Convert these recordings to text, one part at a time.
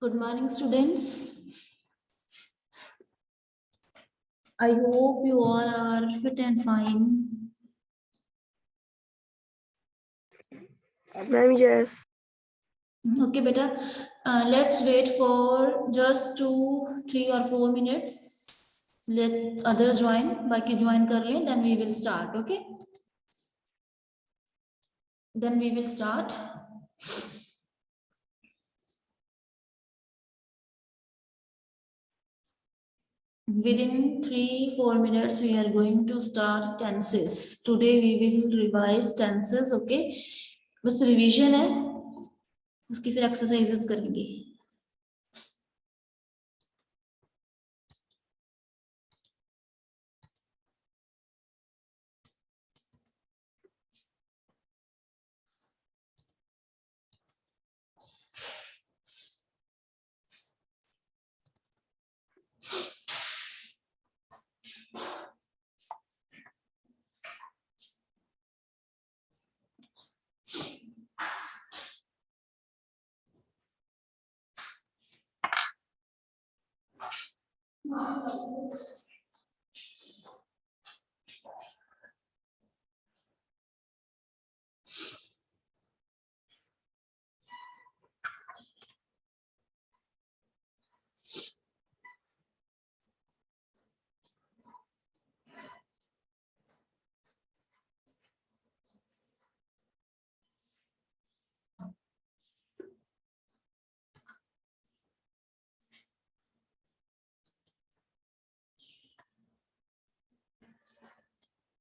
Good morning, students. I hope you all are fit and fine. Ma'am, yes. Okay, beta. Let's wait for just 2, 3 or 4 minutes. Let others join. Baki join kar le, then we will start. Okay. Then we will start. Within 3-4 minutes, we are going to start tenses. Today we will revise tenses. Okay. बस revision है, उसकी फिर exercises करेंगे.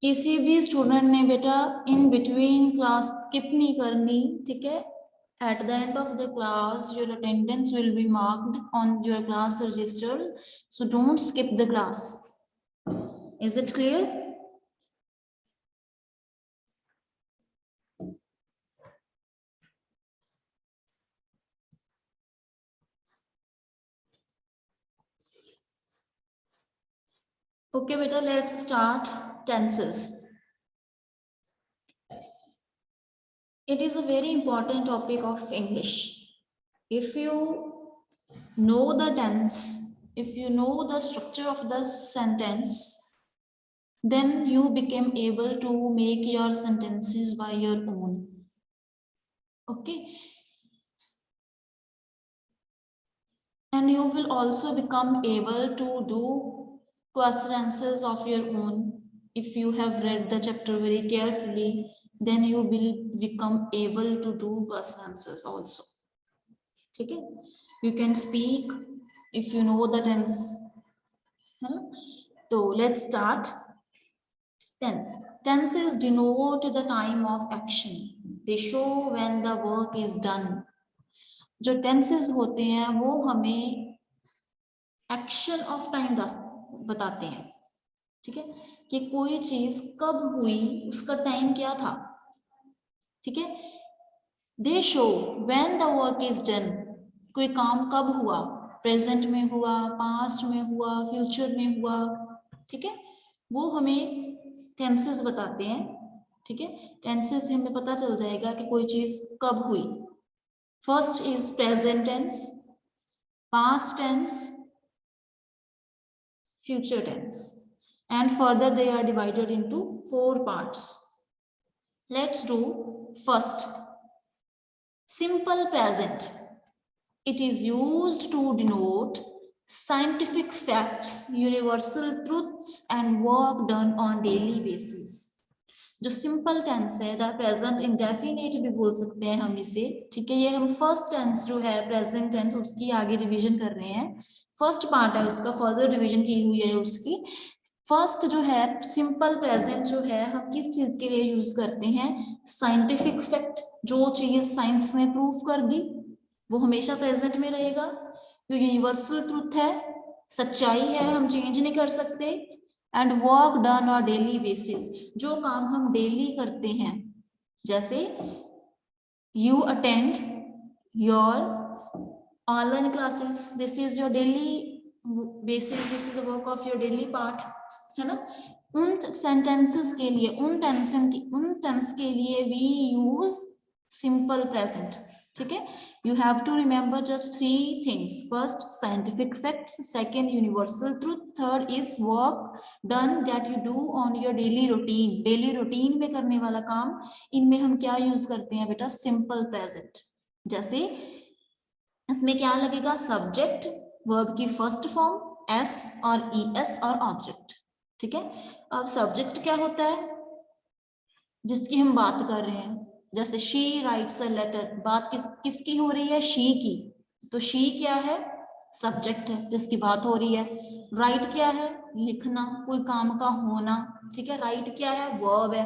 किसी भी student ने बेटा in between class skip नहीं करनी, ठीक है. At the end of the class, your attendance will be marked on your class register. So don't skip the class. Is it clear? Okay, beta, let's start tenses. It is a very important topic of English. If you know the tense, if you know the structure of the sentence, then you become able to make your sentences by your own. Okay. And you will also become able to do question answers of your own. If you have read the chapter very carefully, then you will become able to do question answers also. Okay. You can speak if you know the tense. So let's start. Tense. Tenses denote the time of action. They show when the work is done. जो tenses होते हैं वो हमें action of time बताते हैं, ठीक है, कि कोई चीज कब हुई, उसका टाइम क्या था, ठीक है. दे show when the work is done. कोई काम कब हुआ, प्रेजेंट में हुआ, पास्ट में हुआ, फ्यूचर में हुआ, ठीक है, वो हमें टेंसेस बताते हैं, ठीक है. टेंसेस से हमें पता चल जाएगा कि कोई चीज कब हुई. First is present tense, past tense, future tense, and further they are divided into 4 parts. Let's do first simple present. It is used to denote scientific facts, universal truths and work done on daily basis. जो simple tense है, जहाँ present indefinite भी बोल सकते हैं हम इसे, ठीक है. ये हम फर्स्ट टेंस जो है प्रेजेंट टेंस, उसकी आगे रिवीजन कर रहे हैं. फर्स्ट पार्ट है उसका, फर्दर रिवीजन की हुई है उसकी. फर्स्ट जो है सिंपल प्रेजेंट जो है, हम किस चीज के लिए यूज करते हैं, साइंटिफिक फैक्ट. जो चीज साइंस ने प्रूव कर दी वो हमेशा प्रेजेंट में रहेगा. जो यूनिवर्सल ट्रूथ है, सच्चाई है, हम चेंज नहीं कर सकते. And work done on daily basis. जो काम हम डेली करते हैं, जैसे you attend your online classes, this is your daily basis, this is the work of your daily part, है ना. उन सेंटेंसेस के लिए, उन टेंस के लिए वी यूज सिंपल प्रेजेंट. ठीक है, you have to remember just 3 things, first scientific facts, second universal truth, third is work done that you do on your daily routine. Daily routine में करने वाला काम, इनमें हम क्या यूज करते हैं बेटा, सिंपल प्रेजेंट। जैसे इसमें क्या लगेगा, सब्जेक्ट, वर्ब की फर्स्ट फॉर्म एस और ईएस और ऑब्जेक्ट। ठीक है, अब सब्जेक्ट क्या होता है, जिसकी हम बात कर रहे हैं, जैसे शी राइट्स अ लेटर, बात किसकी हो रही है, शी की, तो शी क्या है, सब्जेक्ट है जिसकी बात हो रही है। राइट क्या है, लिखना, कोई काम का होना। ठीक है, राइट क्या है, वर्ब है।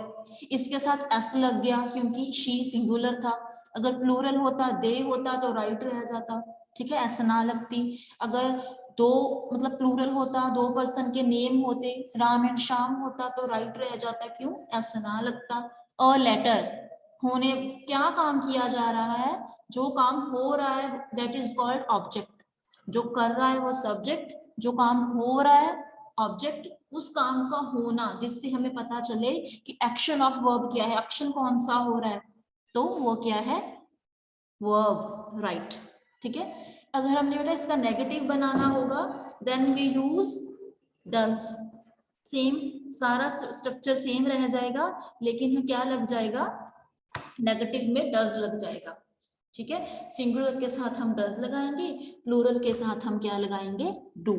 इसके साथ एस लग गया क्योंकि शी सिंगुलर था, अगर प्लूरल होता, दे होता तो राइट रह जाता। ठीक है, एस ना लगती। अगर दो मतलब प्लूरल होता, 2 पर्सन के नेम होते, राम एंड श्याम होता तो राइट रह जाता, क्यों, एस ना लगता। और लेटर होने, क्या काम किया जा रहा है, जो काम हो रहा है दैट इज कॉल्ड ऑब्जेक्ट। जो कर रहा है वो सब्जेक्ट, जो काम हो रहा है ऑब्जेक्ट, उस काम का होना जिससे हमें पता चले कि एक्शन ऑफ वर्ब क्या है, एक्शन कौन सा हो रहा है, तो वो क्या है, वर्ब, राइट। ठीक है, अगर हमने बेटा इसका नेगेटिव बनाना होगा then we use does. Same, सारा स्ट्रक्चर सेम रह जाएगा, लेकिन क्या लग जाएगा, नेगेटिव में डज लग जाएगा। ठीक है, सिंगुलर के साथ हम डज लगाएंगे, प्लूरल के साथ हम क्या लगाएंगे, डू।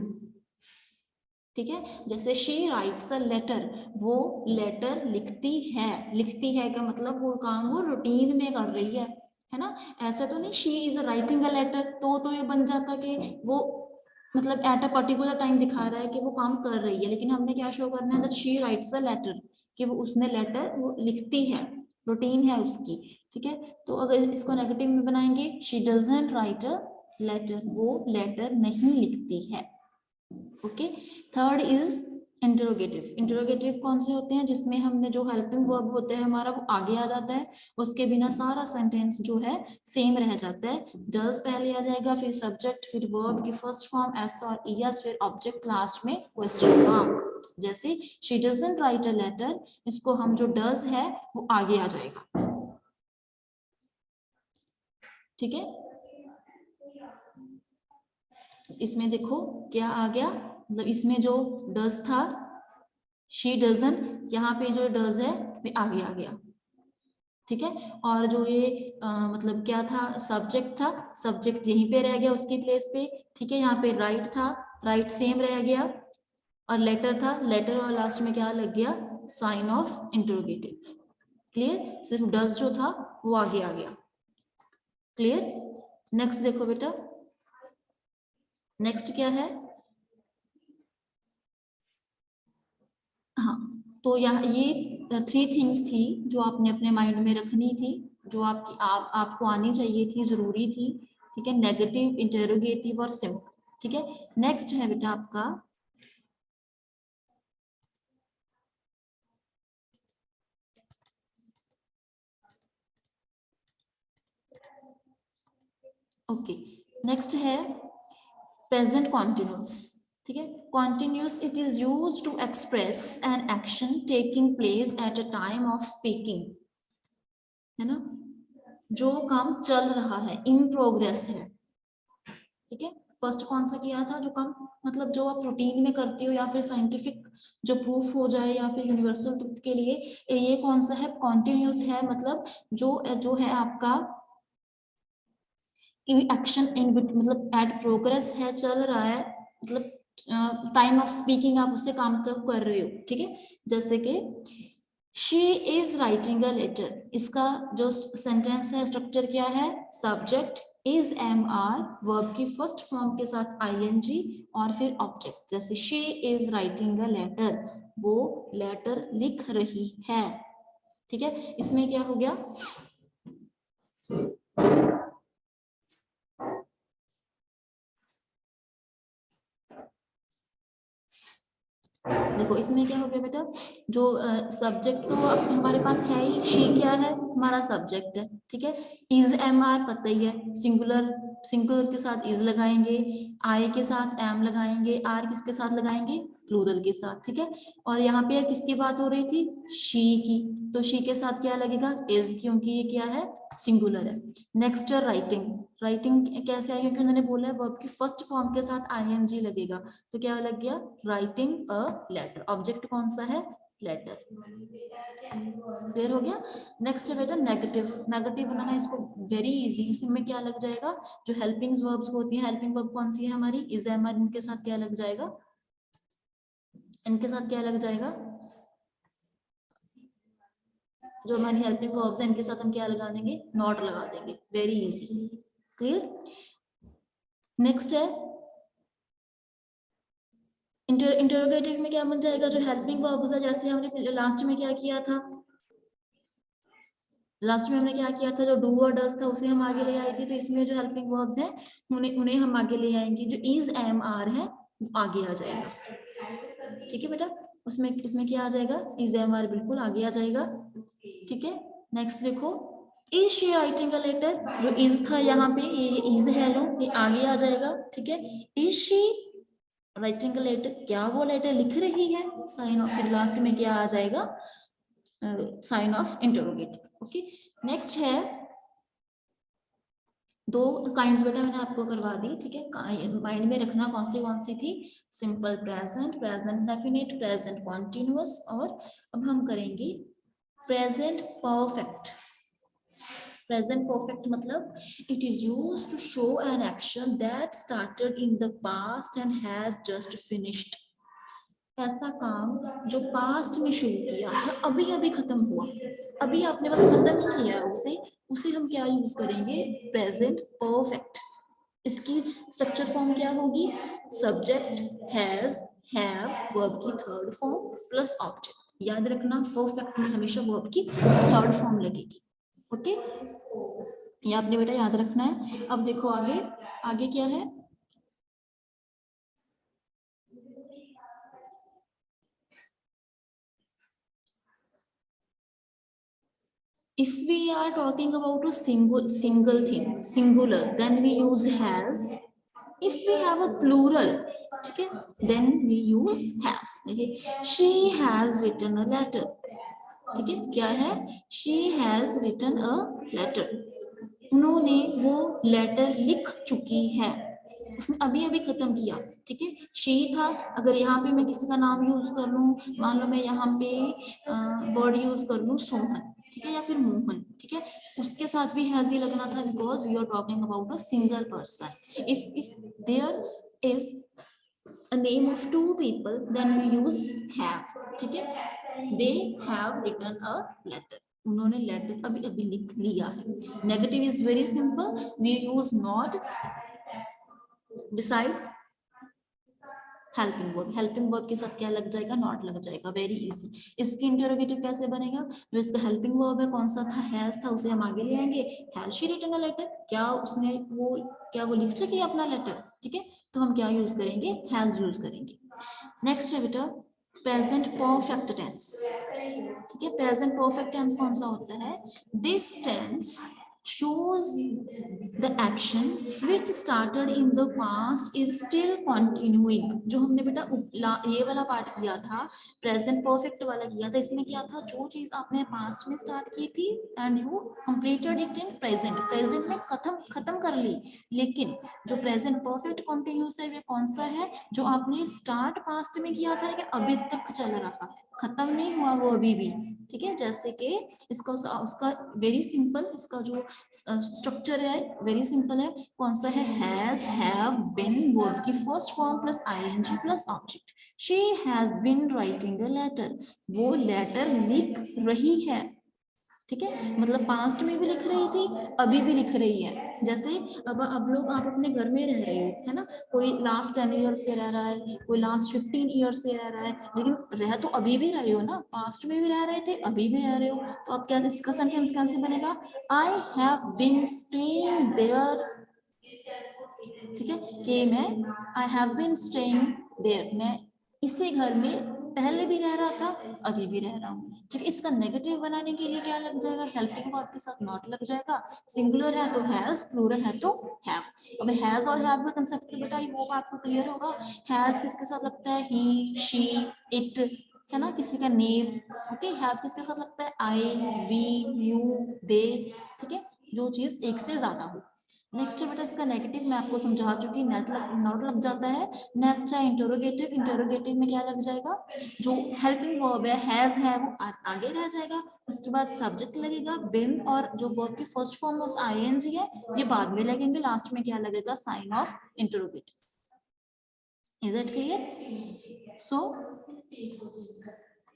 ठीक है, जैसे शी राइट्स अ लेटर, वो लेटर लिखती है। लिखती है का मतलब वो काम वो रूटीन में कर रही है ना। ऐसा तो नहीं she is writing a letter, तो ये बन जाता कि वो मतलब एट अ पर्टिकुलर टाइम दिखा रहा है कि वो काम कर रही है, लेकिन हमने क्या शो करना है, that she writes a letter, कि वो उसने लेटर वो लिखती है, रूटीन है उसकी। ठीक है, तो अगर इसको नेगेटिव में बनाएंगे, she doesn't write a letter, वो लेटर नहीं लिखती है। Okay, third is interrogative. Interrogative कौन से होते हैं, जिसमें हमने जो हेल्पिंग वर्ब होता है हमारा वो आगे आ जाता है, उसके बिना सारा सेंटेंस जो है सेम रह जाता है। डज पहले आ जाएगा, फिर सब्जेक्ट, फिर वर्ब की फर्स्ट फॉर्म एस और ईएस, फिर ऑब्जेक्ट, लास्ट में क्वेश्चन मार्क। जैसे she doesn't write a letter, इसको हम जो डज है वो आगे आ जाएगा। ठीक है, इसमें देखो क्या आ गया, मतलब इसमें जो डज था शी डजंट, यहाँ पे जो डज है वो आगे आ गया। ठीक है, और जो ये मतलब क्या था, सब्जेक्ट था, सब्जेक्ट यहीं पे रह गया उसकी प्लेस पे। ठीक है, यहाँ पे राइट था, राइट सेम रह गया, और लेटर था, लेटर और लास्ट में क्या लग गया, साइन ऑफ इंटरोगेटिव। क्लियर, सिर्फ डज जो था वो आगे आ गया। क्लियर, नेक्स्ट देखो बेटा, नेक्स्ट क्या है, हाँ, तो यहाँ ये 3 थिंग्स थी जो आपने अपने माइंड में रखनी थी, जो आपको आनी चाहिए थी, जरूरी थी। ठीक है, नेगेटिव, इंटरोगेटिव और सिंपल। ठीक है, नेक्स्ट है बेटा आपका ओके, नेक्स्ट है प्रेजेंट कॉन्टिन्यूस। ठीक है, continuous, it is used to express an action taking place at a time of speaking, है ना, जो काम चल रहा है, इन प्रोग्रेस है। ठीक है, फर्स्ट कौन सा किया था, जो काम मतलब जो आप रूटीन में करते हो, या फिर साइंटिफिक जो प्रूफ हो जाए, या फिर यूनिवर्सल ट्रुथ के लिए, ये कौन सा है, कॉन्टिन्यूस है, मतलब जो है आपका एक्शन इन मतलब एट प्रोग्रेस है, चल रहा है, मतलब टाइम ऑफ स्पीकिंग आप उससे काम कर रहे हो। ठीक है, जैसे कि she is writing a letter, इसका जो सेंटेंस है, स्ट्रक्चर क्या है, subject is am are, verb की फर्स्ट फॉर्म के साथ आईएनजी, और फिर ऑब्जेक्ट। जैसे she is writing a letter, वो लेटर लिख रही है। ठीक है, इसमें क्या हो गया, देखो इसमें क्या हो गया बेटा, जो सब्जेक्ट तो हमारे पास है ही, शी क्या है, हमारा सब्जेक्ट है। ठीक है, इज एम आर पता ही है, सिंगुलर सिंगुलर के साथ इज लगाएंगे, आई के साथ एम लगाएंगे, आर किसके साथ लगाएंगे, प्लूरल के साथ, ठीक है। और यहाँ पे किसकी बात हो रही थी, शी की, तो शी के साथ क्या लगेगा, इज, क्योंकि ये क्या है, सिंगुलर है। नेक्स्ट है राइटिंग। राइटिंग कैसे आएगा, क्योंकि उन्होंने बोला है वर्ब की फर्स्ट फॉर्म के साथ आईएनजी लगेगा, तो क्या लग गया, राइटिंग अ लेटर। ऑब्जेक्ट कौन सा है, लेटर। क्लियर हो गया। नेक्स्ट है बेटा नेगेटिव। नेगेटिव बनाना इसको वेरी इजी, इसमें क्या लग जाएगा, जो हेल्पिंग वर्ब्स होती है, हेल्पिंग वर्ब कौन सी है हमारी, इज, एम, आर, इनके साथ क्या लग जाएगा, इनके साथ क्या लग जाएगा, जो हमारी हेल्पिंग वर्ब्स है इनके साथ हम क्या लगा देंगे, नॉट लगा देंगे, वेरी इजी। क्लियर। नेक्स्ट है इंटरोगेटिव में क्या बन जाएगा, जो हेल्पिंग वर्ब्स है, जैसे हमने लास्ट में क्या किया था, लास्ट में हमने क्या किया था, जो डू और डस था उसे हम आगे ले आए थे, तो इसमें जो हेल्पिंग वर्ब्स हैं उन्हें हम आगे ले आएंगे, जो इज, एम, आर है आगे आ जाएगा, ठीक है बेटा। उसमें क्या आ जाएगा, इज, एम, आर बिल्कुल आगे आ जाएगा, ठीक है। नेक्स्ट देखो, is she writing a letter, जो इज था यहाँ पे, ये इज है, लो ये आगे आ जाएगा, ठीक है। Is she writing a letter, क्या वो लेटर लिख रही है, साइन ऑफ, फिर लास्ट में क्या आ जाएगा, sign of interrogative. Okay. Next है दो काइंड्स बेटा मैंने आपको करवा दी, ठीक है। माइंड में रखना कौन सी थी, simple present, present definite, present continuous, और अब हम करेंगे प्रेजेंट परफेक्ट। प्रेजेंट परफेक्ट मतलब it is used to show an action that started in the past and has just finished. ऐसा काम जो पास्ट में शुरू किया है, अभी अभी खत्म हुआ, अभी आपने बस खत्म ही किया उसे, उसे हम क्या यूज करेंगे, प्रेजेंट परफेक्ट। इसकी स्ट्रक्चर फॉर्म क्या होगी, सब्जेक्ट, हैज, हैव, वर्ब की थर्ड फॉर्म प्लस ऑब्जेक्ट। याद रखना परफेक्ट में हमेशा वर्ब की थर्ड फॉर्म लगेगी, ओके। ये आपने बेटा याद रखना है। अब देखो आगे, आगे क्या है, if we are talking about a single thing, singular, then we use has. If we have a plural, ठीक है, then we use have। देखिए she has written a letter, ठीक है, क्या है, she has written a letter, उन्होंने वो letter लिख चुकी है, उसने अभी अभी खत्म किया, ठीक है। शी था, अगर यहाँ पे मैं किसी का नाम यूज कर लूं, मान लो मैं यहाँ पे वर्ड यूज कर लूं सोहन, ठीक है, या फिर मोहन, ठीक है, उसके साथ भी हैज ही लगना था, because we are talking about a single person. If there is a name of two people, then we use have, ठीक है। they have written a letter, उन्होंने लेटर अभी अभी लिख लिया है। Negative is very simple, we use not decide helping verb, helping verb के साथ क्या लग जाएगा, नॉट लग जाएगा, वेरी इजी। इसकी इंटरोगेटिव कैसे बनेगा, जो इसका हेल्पिंग वर्ब है कौन सा था, हैज था, उसे हम आगे ले आएंगे, has she written a letter, क्या उसने वो, क्या वो लिख चुकी है अपना लेटर, ठीक है, तो हम क्या यूज करेंगे, हैज यूज करेंगे। नेक्स्ट है बेटा प्रेजेंट परफेक्ट टेंस, ठीक है। प्रेजेंट परफेक्ट टेंस कौन सा होता है, this tense shows the action which started in the past is still continuing। जो हमने बेटा ये वाला पार्ट किया था, प्रेजेंट परफेक्ट वाला किया था, इसमें क्या था, जो चीज आपने पास्ट में स्टार्ट की थी and you completed it in present, present में खत्म कर ली, लेकिन जो प्रेजेंट परफेक्ट कॉन्टिन्यूस है वे कौन सा है, जो आपने स्टार्ट पास्ट में किया था लेकिन अभी तक चल रहा है, खत्म नहीं हुआ वो अभी भी, ठीक है। जैसे कि इसका उसका वेरी सिंपल, इसका जो स्ट्रक्चर है वेरी सिंपल है, कौन सा है, हैज, हैव, बीन, वर्ब की first form plus ING plus object. She has been writing a letter, वो लेटर लिख रही है, ठीक है, मतलब पास्ट में भी लिख रही थी, अभी भी लिख रही है। जैसे अब लोग, आप अपने घर में रह रहे हो, है ना, कोई लास्ट 10 ईयर से रह रहा है, कोई लास्ट 15 ईयर से रह रहा है, लेकिन रह तो अभी भी रहे हो ना, पास्ट में भी रह रहे थे, अभी भी रह रहे हो, तो आप क्या, इसका सेंटेंस कैसे बनेगा, I have been staying there, ठीक है, कि मैं, I have been staying there, मैं इसी घर में पहले भी रह रहा था, अभी भी रह रहा हूँ। ठीक है, इसका नेगेटिव बनाने के लिए क्या लग जाएगा, हेल्पिंग वर्ब के साथ नॉट लग जाएगा। सिंगुलर है तो हैज, प्लूरल है तो हैव। अब हैज और हैव का कंसेप्ट बेटा आई होप आपको क्लियर होगा। हैज किसके साथ लगता है, ही, शी, इट, है ना, किसी का नेम। ओके, हैव किसके साथ लगता है, आई, वी, यू, दे। ठीक है, जो चीज एक से ज्यादा हो। नेक्स्ट है बेटा इसका नेगेटिव, मैं आपको समझा चुकी, नॉट लग जाता है। नेक्स्ट है इंटरोगेटिव। इंटरोगेटिव में क्या लग जाएगा, जो हेल्पिंग वर्ब है हैज है वो आगे रह जाएगा, उसके बाद सब्जेक्ट लगेगा बिन, और जो वर्ब की फर्स्ट फॉर्म में आईएनजी है ये बाद में लगेंगे, लास्ट में क्या लगेगा, sign of interrogative. Is it clear? So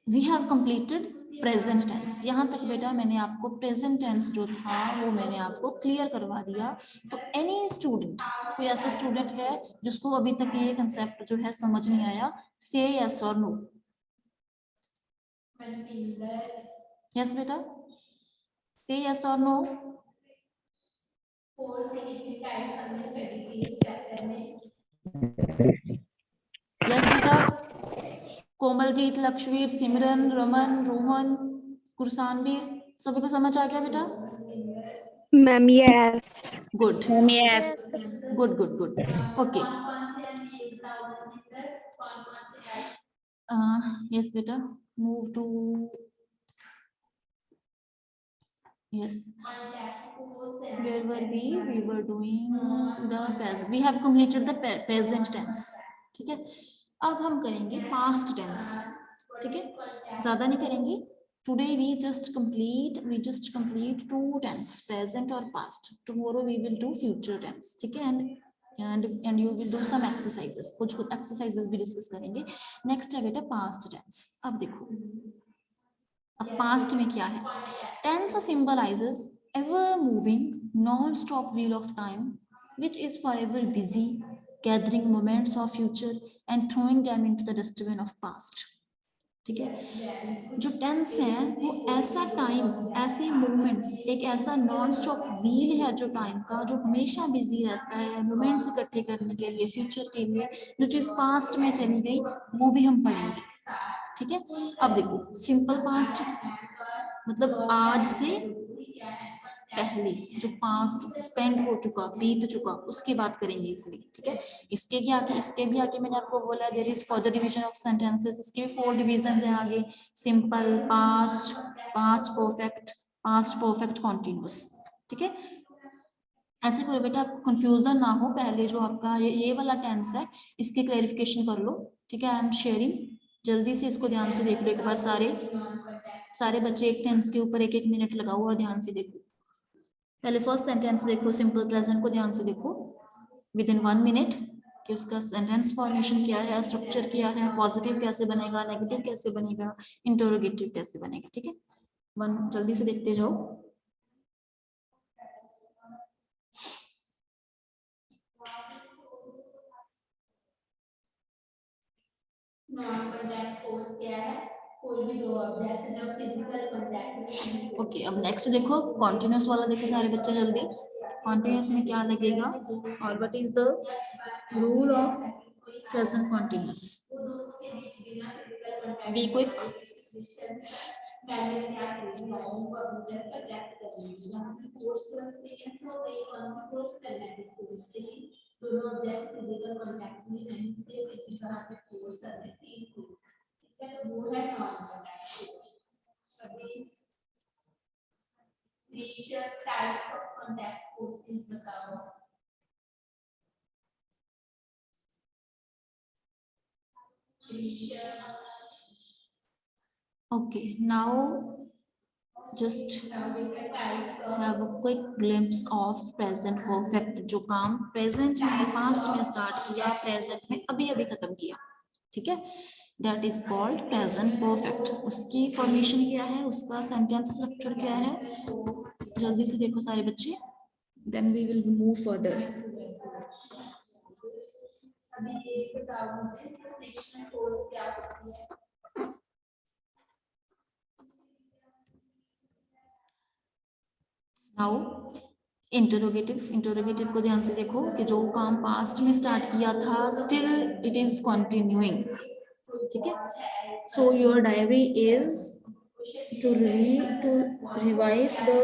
we have completed present tense. यहाँ तक बेटा मैंने आपको प्रेजेंट टेंस जो था वो मैंने आपको क्लियर करवा दिया। तो एनी स्टूडेंट, कोई ऐसा स्टूडेंट है जिसको अभी तक ये कंसेप्ट जो है समझ नहीं आया, से यस और नो। यस बेटा, से यस और नो। यस बेटा, कोमलजीत, लक्ष्मीर, सिमरन, रमन, रोहन, कुरसानवीर, सभी को समझ आ गया बेटा? Ma'am yes. Good Yes. Good good good. Okay, yes बेटा, move to, yes, where were we were doing the present, we have completed the present tense। ठीक है, अब हम करेंगे past tense। ठीक है, ज्यादा नहीं करेंगे। today we just complete two tense, present और past। tomorrow we will do future tense। ठीक है, and you will do some exercises, कुछ exercises भी डिस्कस करेंगे। नेक्स्ट है बेटा past tense। अब देखो अब पास्ट में क्या है, tense symbolizes ever moving non stop wheel of time which is forever busy gathering moments of future and throwing them into the dustbin of past। ठीक है, जो टेंस है वो ऐसा टाइम, ऐसे मोमेंट्स, एक ऐसा नॉन स्टॉप व्हील है जो टाइम का, जो हमेशा बिजी रहता है मोमेंट्स इकट्ठे करने के लिए, फ्यूचर के लिए। जो चीज पास्ट में चली गई वो भी हम पढ़ेंगे। ठीक है, अब देखो सिंपल पास्ट मतलब आज से पहले, जो पास्ट स्पेंड हो चुका, बीत चुका, उसकी बात करेंगे इसमें। ठीक है, इसके भी आगे मैंने आपको बोला there is further division of sentences. इसके भी 4 डिविजन्स हैं आगे, simple, past, past perfect, continuous. ठीक है, ऐसे करो बेटा आपको कंफ्यूजन ना हो, पहले जो आपका ये वाला टेंस है इसकी क्लैरिफिकेशन कर लो। ठीक है, आई एम शेयरिंग, जल्दी से इसको ध्यान से देख लो एक बार। सारे बच्चे एक टेंस के ऊपर 1-1 मिनट लगाओ और ध्यान से देखो। पहले फर्स्ट सेंटेंस देखो, सिंपल प्रेजेंट को ध्यान से देखो विद इन 1 मिनट कि उसका सेंटेंस फॉर्मेशन क्या है, स्ट्रक्चर क्या है, पॉजिटिव कैसे बनेगा, नेगेटिव कैसे बनेगा, इंटरोगेटिव कैसे बनेगा। ठीक है, 1 जल्दी से देखते जाओ। नॉन कांटेक्ट फोर्स क्या है, कोई भी दो ऑब्जेक्ट जब फिजिकल कांटेक्ट। ओके, अब नेक्स्ट देखो कॉन्टिन्यूअस वाला, देखो सारे बच्चे जल्दी। कॉन्टिन्यूअस में क्या लगेगा और what is the rule of present continuous? Be quick. दोनों ऑब्जेक्ट फिजिकल कांटेक्ट में नहीं थे, किसी तरह के फोर्स कर रहे थे, ठीक है, तो वो है नॉन कांटेक्ट फोर्स। अभी ratio types of contact forces बताओ। Okay, now just have a quick glimpse of present perfect। जो काम प्रेजेंट में, पास्ट में स्टार्ट किया, प्रेजेंट में अभी अभी खत्म किया। ठीक है, that is called present perfect. उसकी फॉर्मेशन क्या है, उसका सेंटेंस स्ट्रक्चर क्या है, जल्दी से देखो सारे बच्चे, then we will move further. अभी ये बताओ मुझे फ्रिक्शनल फोर्स क्या होती है। नाउ इंटरोगेटिव को ध्यान से देखो कि जो काम पास्ट में स्टार्ट किया था स्टिल इट इज कंटिन्यूइंग। ठीक है. So your diary is to revise the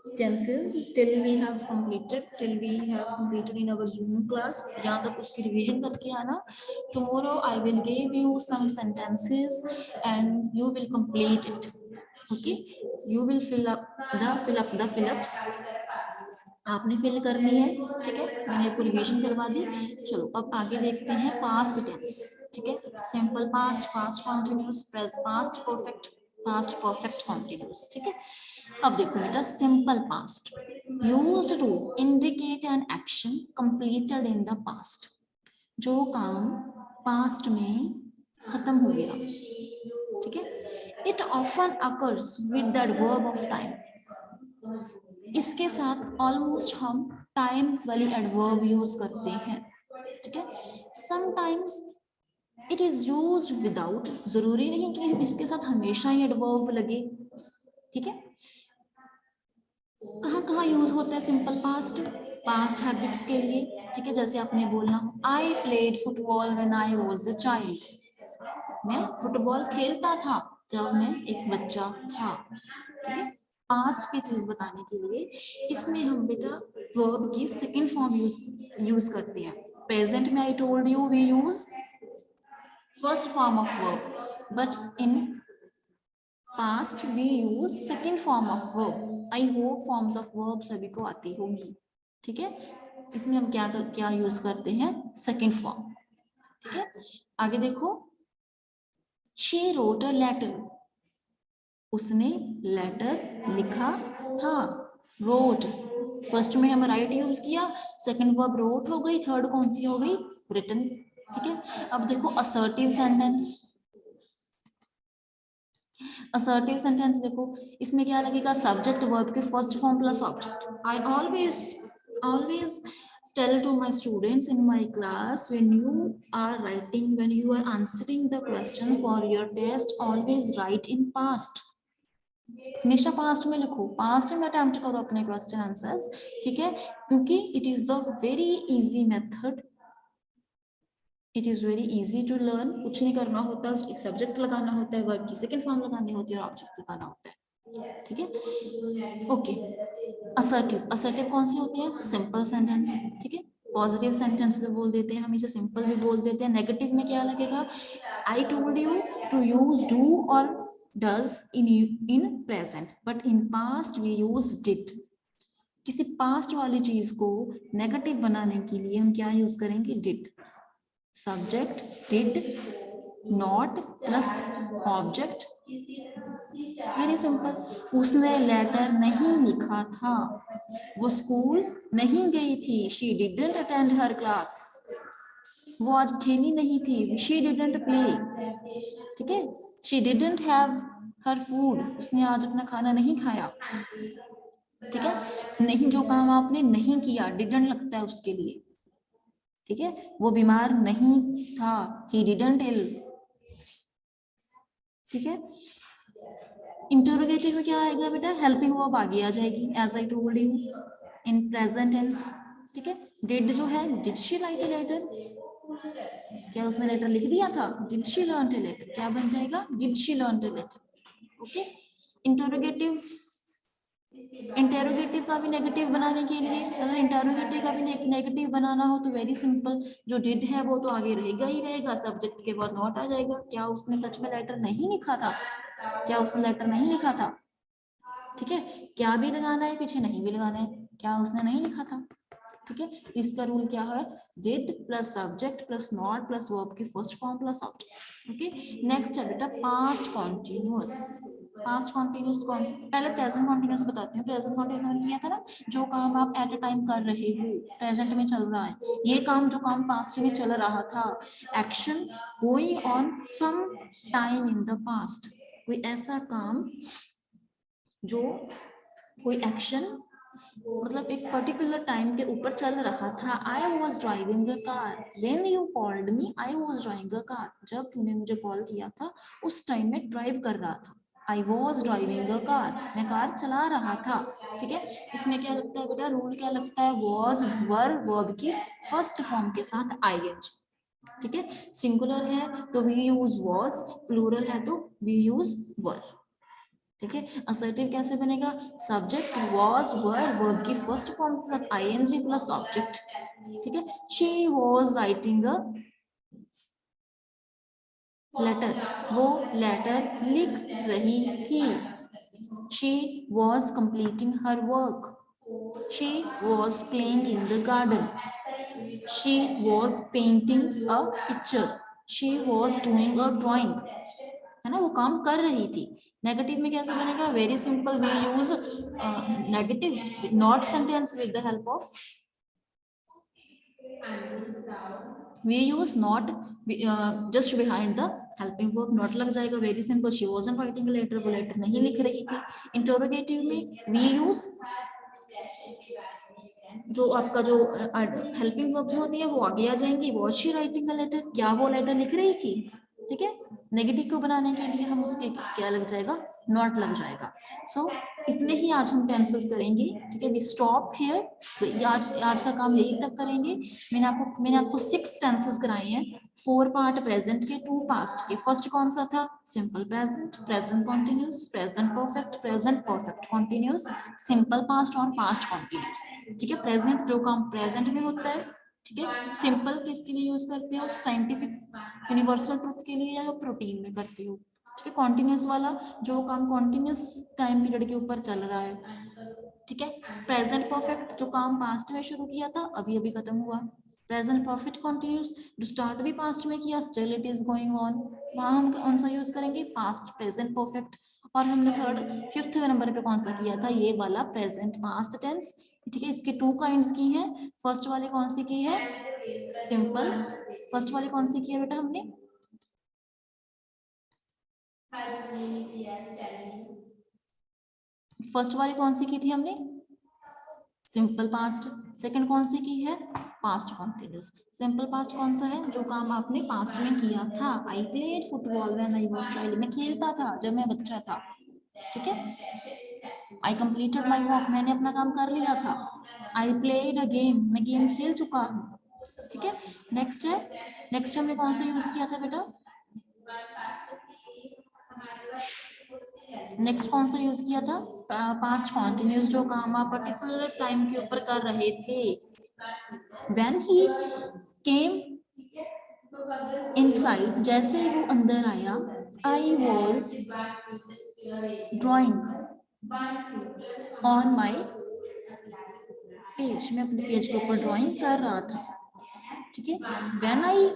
tenses till we have completed in our Zoom class. यहाँ तक उसकी रिवीजन करके आना. Tomorrow I will give you some sentences and you will complete it. Okay, you will fill up the fill-ups. आपने fill करनी है. ठीक है, मैंने आपको रिवीजन करवा दी. चलो अब आगे देखते हैं पास्ट टेंस. ठीक है, simple past, past continuous, past perfect continuous. ठीक है, अब देखो बेटा simple past used to indicate an action completed in the past. जो काम पास्ट में खत्म हो गया. ठीक है, it often occurs with the verb of time. इसके साथ ऑलमोस्ट हम टाइम वाली एडवर्ब यूज करते हैं. ठीक है, sometimes it is use without. जरूरी नहीं कि इसके साथ हमेशा ही एडवर्ब लगे. ठीक है, कहाँ कहाँ यूज होता है सिंपल पास्ट हैबिट्स के लिए. ठीक है, जैसे आपने बोलना I played football when I was a child. मैं फुटबॉल खेलता था जब मैं एक बच्चा था. ठीक है, पास्ट की चीज बताने के लिए इसमें हम बेटा वर्ब की सेकंड फॉर्म यूज करते हैं. प्रेजेंट में I told you we use first form of verb, but in past we use second form of verb. I hope forms of verb सभी को आती होगी. ठीक है, इसमें हम क्या यूज करते हैं, सेकंड फॉर्म. ठीक है, आगे देखो she wrote a letter. उसने लेटर लिखा था. wrote फर्स्ट में हम राइट यूज किया, सेकंड वर्ब wrote हो गई, थर्ड कौन सी हो गई, written. ठीक है, अब देखो असर्टिव सेंटेंस देखो इसमें क्या लगेगा, सब्जेक्ट वर्ब के first form plus object. I always tell to my students in my class, when you are answering the question for your test, always write in past. हमेशा पास्ट में लिखो, past में attempt करो अपने question answers. ठीक है, क्योंकि it is a very easy method. It is very easy to learn. कुछ नहीं करना होता, एक सब्जेक्ट लगाना होता है, वर्ब की सेकंड फॉर्म लगानी होती है और ऑब्जेक्ट लगाना होता है. ठीक है, ओके. असर्टिव कौन सी होती है, सिंपल सेंटेंस. ठीक है, पॉजिटिव सेंटेंस में बोल देते हैं हम इसे, सिंपल भी बोल देते हैं. नेगेटिव में क्या लगेगा, I told you to use do और does in present, but in past we use did. किसी पास्ट वाली चीज को नेगेटिव बनाने के लिए हम क्या यूज करेंगे, did. Subject did, not plus object. Very simple. उसने लेटर नहीं लिखा था, वो स्कूल नहीं गई थी, she didn't attend her class. वो आज खेली नहीं थी, शी डिडंट प्ले. ठीक है, she didn't have her food, उसने आज अपना खाना नहीं खाया. ठीक है, नहीं, जो काम आपने नहीं किया डिडंट लगता है उसके लिए. ठीक है, वो बीमार नहीं था, ही डिडंट इल. ठीक है, इंटरोगेटिव में क्या आएगा बेटा, हेल्पिंग वर्ब आगे आ जाएगी, as I told you in present tense. ठीक है, डिड जो है, did she write a letter, क्या उसने लेटर लिख दिया था, did she learn a letter, क्या बन जाएगा, did she learn a letter. Okay, interrogative का भी नेगेटिव बनाने के लिए, अगर इंटेरोगेटिव का भी नेगेटिव बनाना हो तो वेरी सिंपल, जो डिड है वो तो आगे रहेगा ही रहेगा, सब्जेक्ट के बाद नॉट आ जाएगा. क्या उसने सच में लेटर नहीं लिखा था, क्या उसने लेटर नहीं लिखा था. ठीक है, क्या भी लगाना है पीछे, नहीं भी लगाना है, क्या उसने नहीं लिखा था. ठीक है, इसका रूल क्या है, did plus subject plus not plus verb की first form plus object. Okay, next है बेटा पास्ट कॉन्टिन्यूअस. पास्ट कॉन्टिन्यूअस कौन सा, पहले प्रेजेंट कॉन्टिन्यूअस बताती हूँ. प्रेजेंट कॉन्टिन्यूअस मैंने किया था ना, जो काम आप एट अ टाइम कर रहे हो, प्रेजेंट में चल रहा है. ये काम जो काम पास्ट में चल रहा था, action going on some time in the past. कोई ऐसा काम जो कोई एक्शन मतलब एक पर्टिकुलर टाइम के ऊपर चल रहा था. I was driving a car when you called me, I was driving a car, जब तूने मुझे कॉल किया था उस टाइम में ड्राइव कर रहा था. I was driving a car, मैं कार चला रहा था. ठीक है, इसमें क्या लगता है बेटा, रूल क्या लगता है, वॉज वर वर्ब की फर्स्ट फॉर्म के साथ आईएनजी. ठीक है, सिंगुलर है तो वी यूज वॉज, प्लूरल है तो वी यूज वर। ठीक है, असर्टिव कैसे बनेगा, सब्जेक्ट वॉज वर, वर्ब की फर्स्ट फॉर्म के साथ आईएनजी प्लस ऑब्जेक्ट। ठीक है, she was writing a letter, वो लेटर लिख रही थी। She was completing her work, she was playing in the garden, she was painting a picture, she was doing a drawing, है ना, वो काम कर रही थी। नेगेटिव में कैसे बनेगा, very simple, we use negative not sentence with the help of, we use not just behind the helping verb not लग जाएगा, very simple, she wasn't writing a letter, वो लेटर नहीं लिख रही थी। इंटरोगेटिव में we use जो आपका जो हेल्पिंग वर्ब्स होती है वो आगे आ जाएंगी, was she writing a letter, क्या वो लेटर लिख रही थी। ठीक है, नेगेटिव को बनाने के लिए हम उसके क्या लग जाएगा, नॉट लग जाएगा। सो इतने ही आज हम टेंसेस करेंगे। ठीक है, वी स्टॉप हियर, आज का काम यही तक करेंगे। मैंने आपको 6 टेंसेस कराए हैं, 4 पार्ट प्रेजेंट के, 2 पास्ट के। फर्स्ट कौन सा था, simple present, present continuous, present perfect continuous, simple past और पास्ट कॉन्टिन्यूस। ठीक है, प्रेजेंट जो काम प्रेजेंट में होता है। ठीक है, सिंपल किसके लिए यूज करते हो, साइंटिफिक यूनिवर्सल ट्रुथ के लिए या प्रोटीन में करते हो। ठीक है, कॉन्टिन्यूस वाला जो काम कॉन्टिन्यूस टाइम पीरियड के ऊपर चल रहा है। ठीक है, प्रेजेंट परफेक्ट जो काम पास्ट में शुरू किया था अभी अभी खत्म हुआ। प्रेजेंट परफेक्ट कॉन्टिन्यूस जो स्टार्ट भी पास्ट में किया, still it is going on, वहां हम कौन सा यूज करेंगे, पास्ट प्रेजेंट परफेक्ट। और हमने फिफ्थ नंबर पे कौन सा किया था, ये वाला प्रेजेंट पास्ट टेंस। ठीक है, इसके 2 काइंड्स की हैं। फर्स्ट वाली कौन सी की है, सिंपल, फर्स्ट वाली कौन सी की है बेटा हमने, फर्स्ट वाली कौन सी की थी हमने, सिंपल पास्ट। सेकंड कौन सी की है, पास्ट कॉन्टिन्यूस। सिंपल पास्ट कौन सा है, जो काम आपने पास्ट में किया था, I played football when I was child, मैं खेलता था जब मैं बच्चा था। ठीक है, आई कंप्लीटेड माय वर्क, मैंने अपना काम कर लिया था। आई प्लेड अ गेम, मैं गेम खेल चुका हूँ। ठीक है, नेक्स्ट है, नेक्स्ट हमने कौन सा यूज किया था बेटा, नेक्स्ट कौन सा यूज किया था, पास्ट कॉन्टिन्यूस, जो काम आप पर्टिकुलर टाइम के ऊपर कर रहे थे। व्हेन ही केम इनसाइड, जैसे ही वो अंदर आया, I was drawing on my page, मैं अपने पेज के ऊपर ड्राइंग कर रहा था। ठीक है, व्हेन आई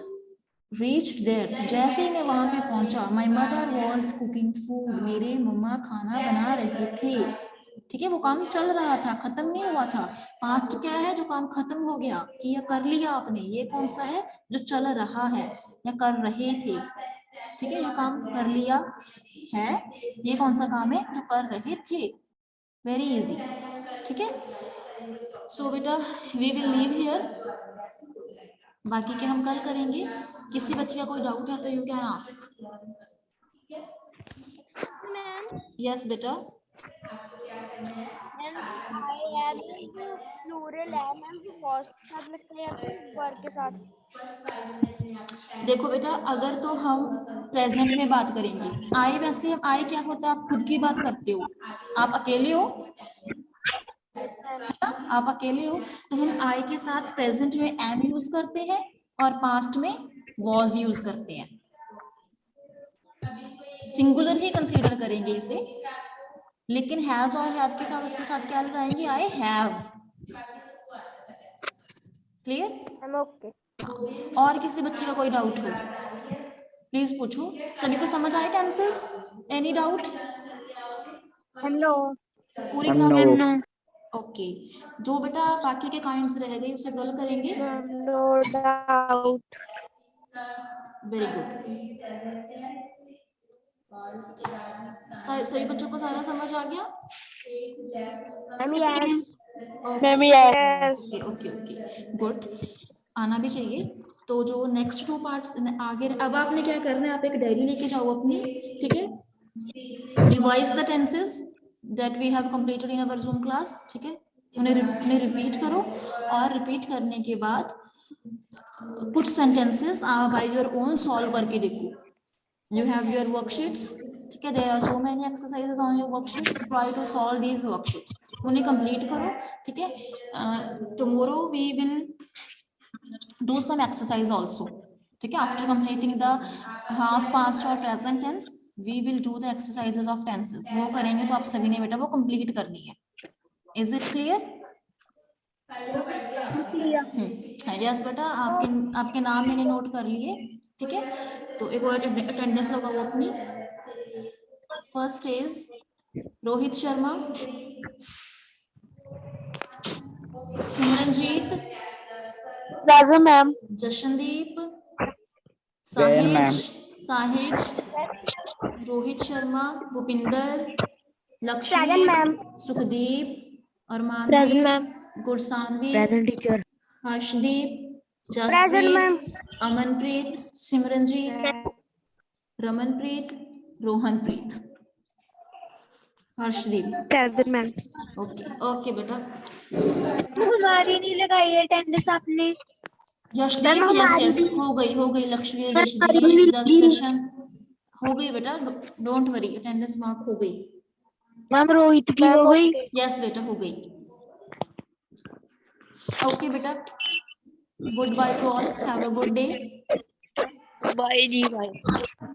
रीच्ड देयर, जैसे ही मैं वहां पे पहुंचा, my mother was cooking food, मेरे मम्मा खाना बना रहे थे। ठीक है, वो काम चल रहा था, खत्म नहीं हुआ था। पास्ट क्या है, जो काम खत्म हो गया, किया कर लिया आपने। ये कौन सा है, जो चल रहा है या कर रहे थे। ठीक है, जो काम कर लिया है, ये कौन सा काम है, जो कर रहे थे। Very easy. ठीक है, सो बेटा वी विल लीव हियर, बाकी के हम कल करेंगे। किसी बच्चे का कोई डाउट है तो you can ask. Ma'am yes बेटा, मैम आई एम जो प्लूरल है मैम, वो वॉज के साथ लगता है या फिर वर के साथ? देखो बेटा, अगर तो हम प्रेजेंट में बात करेंगे, आई, वैसे आई क्या होता है, आप खुद की बात करते हो, आप अकेले हो, है ना, आप अकेले हो, तो हम आई के साथ प्रेजेंट में एम यूज करते हैं और पास्ट में वॉज यूज करते हैं। सिंगुलर ही कंसीडर करेंगे इसे, लेकिन हैज और हैव के साथ उसके साथ क्या लगाएंगे, I have. Clear? Ma'am okay. और किसी बच्चे का कोई डाउट हो प्लीज पूछो। सभी को समझ आए टेंसेस? Any doubt? हेलो पूरी क्लास? ओके, जो बेटा बाकी के काइंड्स रह गए उसे कल करेंगे। Ma'am, no doubt. Very good, सही बच्चों को सारा समझ आ गया? Ma'am yes. Ma'am yes. Okay okay okay, good, आना भी चाहिए। तो जो नेक्स्ट 2 पार्ट्स आगे, अब आपने क्या करना है, आप एक डायरी लेके जाओ अपनी। ठीक है, revise the tenses that we have completed in our Zoom class. ठीक है, उन्हें रिपीट करो, और रिपीट करने के बाद कुछ सेंटेंसेस आप बाय योर ओन सॉल्व करके देखो. You have your worksheets. ठीक है, there are so many exercises on your worksheets. Try to solve these worksheets. उन्हें complete करो. ठीक है, tomorrow we will do some exercise also. ठीक है, after completing the half past or present tense, we will do the exercises of tenses. वो करेंगे तो आप सभी ने बेटा वो complete करनी है. Is it clear? यस बेटा, आपके नाम मैंने नोट कर लिए. ठीक है, तो एक और अटेंडेंस लगाओ अपनी. First is Rohit Sharma, Simranjeet, Present, ma'am. Jashandeep, Present, ma'am. Sahij, Rohit Sharma, Bhupinder, Present, Lakshmi, ma'am. Sukhdeep, Present, Armandeep, ma'am. Gursanvi, Present, teacher. Harshdeep, Present, Jaspreet, ma'am. Amanpreet, Simranjeet, Ramanpreet, Rohanpreet, Harshdeep. Present, ma'am. Okay okay बेटा. हमारी नहीं लगाई अटेंडेंस आपने. यशदीप, Ma'am, यस हमारी यस, भी- हो गई लक्ष्मी, Ma'am, हमारी जशदीप, भी लगी. जशन, हो गई बेटा. डोंट वरी, अटेंडेंस मार्क हो गई. मैम रोहित की हो गई. यस बेटा, हो गई. ओके बेटा, good by two all, have a good day. Bye, ji, bye.